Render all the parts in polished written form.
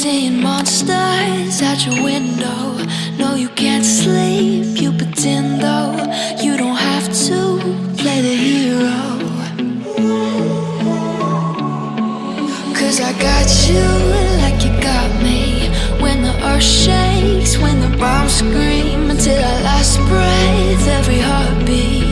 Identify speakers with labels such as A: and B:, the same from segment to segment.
A: seeing monsters at your window. No, you can't sleep, you pretend though. You don't have to play the hero. Cause I got you like you got me. When the earth shakes, when the bombs scream, until our last breath, every heartbeat.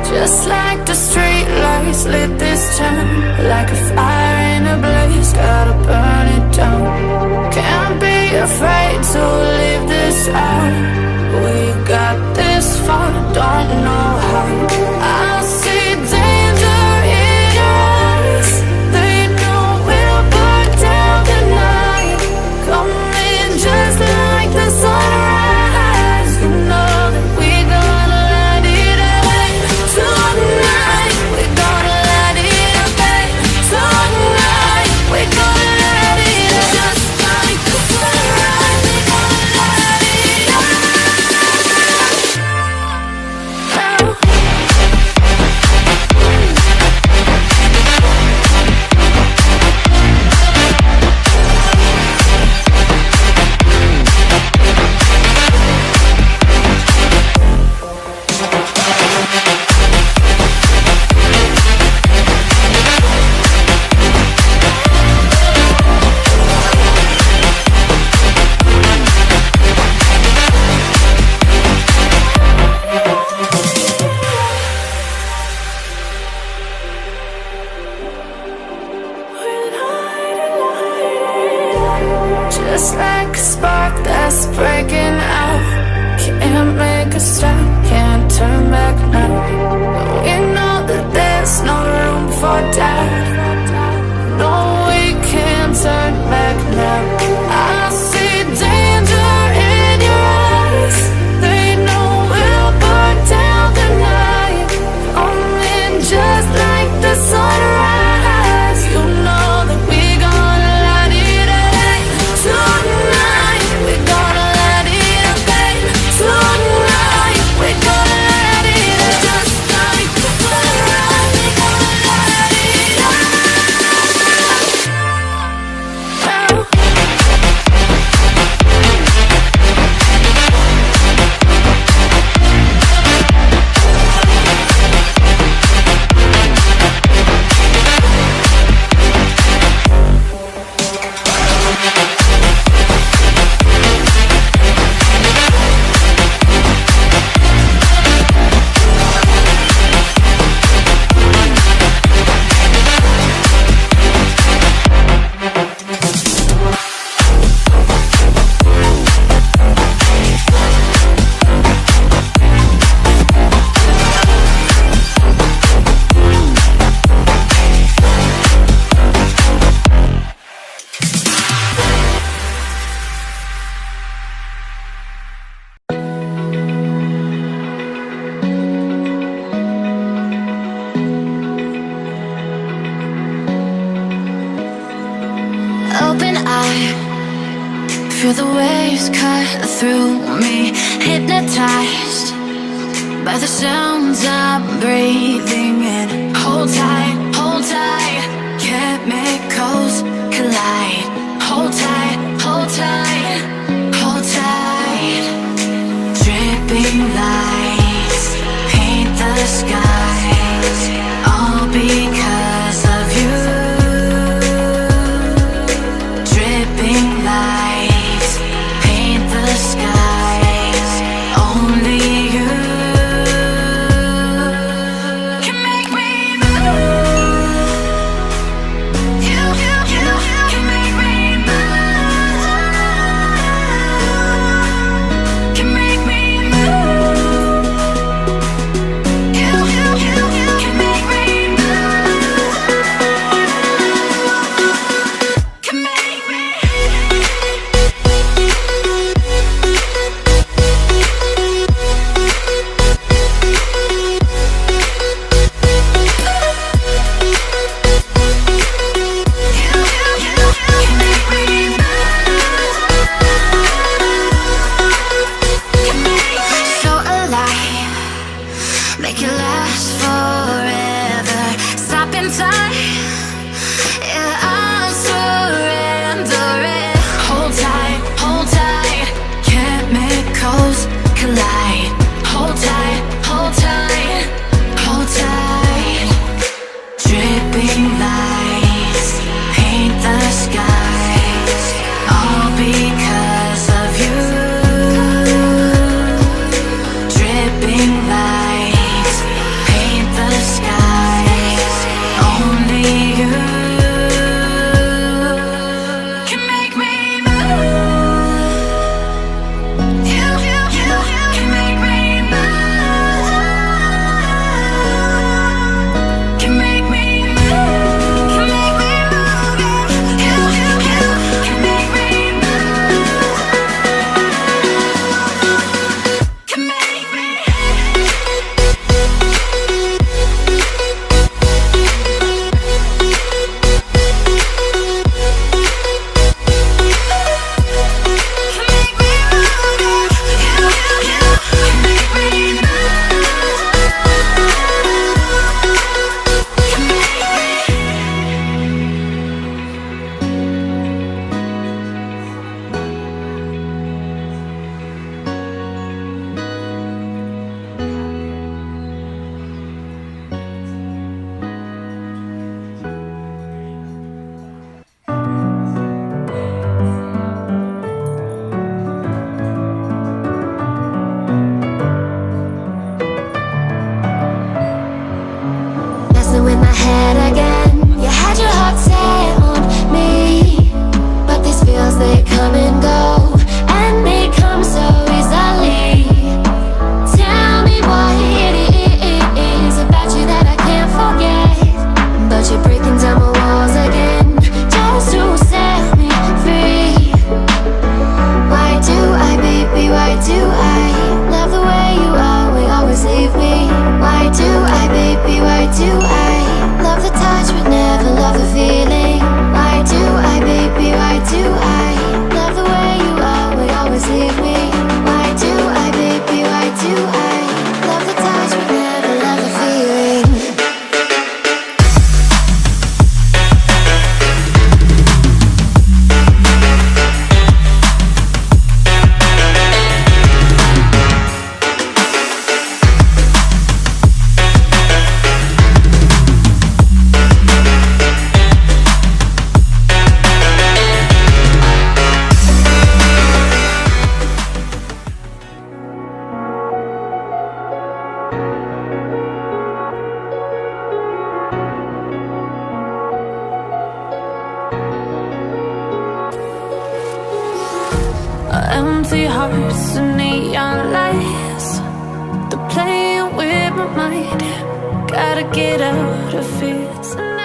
B: Just like the street lights lit this town, like a fire in a blaze, gotta burn it down. Can't be afraid to leave this out. We got this far, don't know how. I see danger in us. They know we'll burn down the night. Coming just like the sunrise. You know that we gonna light it up tonight. We gonna light it up tonight. We gonna light it up just like the sunrise. We gonna light it up now. Just like a spark that's breaking out. Can't make a stop, can't turn back now. We know that there's no room for doubt.
A: Feel the waves cut through me, hypnotized by the sounds I'm breathing in. Hold tight, chemicals collide. Hold tight, hold tight, hold tight. Dripping lights paint the skies, all because of you. Dripping lights paint the skies, only you can make me move. You can make me move. Can make me move. You can make me move. Can make me. So alive, make it last forever. Stop in time, yeah, I'm surrendering. Hold tight, chemicals collide. Hold tight, hold tight, hold tight. Dripping lights paint the skies, all because of you. Dripping lights paint the skies, only you can make me move. You can make me move. Can make me move. Can make me move. You can make me move. Can make me. Messing with my head again. You had your heart set on me, but these feels, they come and go, and they come so easily. Tell me what it is about you that I can't forget, but you're breaking down my walls again just to set me free. Why do I, baby, why do I love the way you are, will always leave me? Why do I, baby, why do I love the touch but never love the feeling? Why do I, baby, why do I love the way you are, will always leave me? Why do I, baby, why do I love the touch but never love the feeling? Empty hearts and neon lights, they're playing with my mind. Gotta get out of here tonight.